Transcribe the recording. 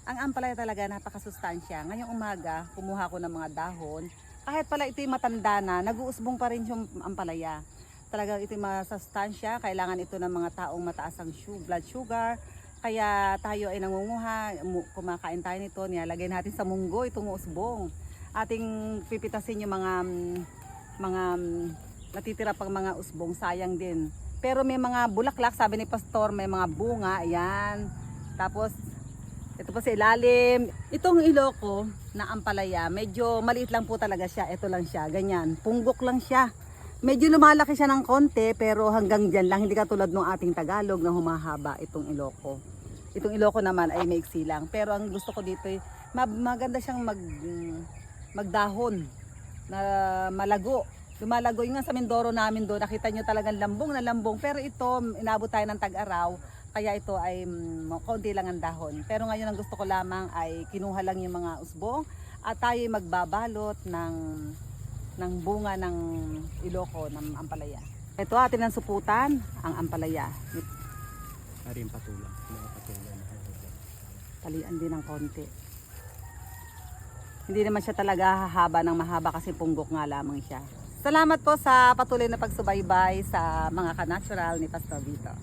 Ang ampalaya talaga napakasustansya. Ngayong umaga, kumuha ko ng mga dahon. Kahit pala ito'y matanda na, nag-uusbong pa rin yung ampalaya. Talagang ito'y masustansya. Kailangan ito ng mga taong mataas ang blood sugar. Kaya tayo ay nangunguha, kumakain tayo nito, nilalagay natin sa munggo itong usbong. Ating pipitasin yung mga natitira pang mga usbong, sayang din. Pero may mga bulaklak, sabi ni Pastor, may mga bunga, ayan. Tapos, ito pa sa ilalim. Itong iloko na ampalaya, medyo maliit lang po talaga siya. Ito lang siya, ganyan. Punggok lang siya. Medyo lumalaki siya ng konti, pero hanggang dyan lang. Hindi katulad ng ating Tagalog na humahaba itong iloko. Itong iloko naman ay maiksi lang. Pero ang gusto ko dito, maganda siyang magdahon na malago. Lumalago yung nga sa Mindoro namin doon, nakita nyo talagang lambong na lambong. Pero ito, inabot tayo ng tag-araw, kaya ito ay konti lang ang dahon. Pero ngayon ang gusto ko lamang ay kinuha lang yung mga usbong at tayo ay magbabalot ng bunga ng iloko ng ampalaya. Ito atin ang suputan, ang ampalaya. Ari yung patulang. Mga patulang. Talian din ng konti. Hindi naman siya talaga hahaba ng mahaba kasi punggok nga lamang siya. Salamat po sa patuloy na pagsubaybay sa mga ka-natural ni Pastor Vito.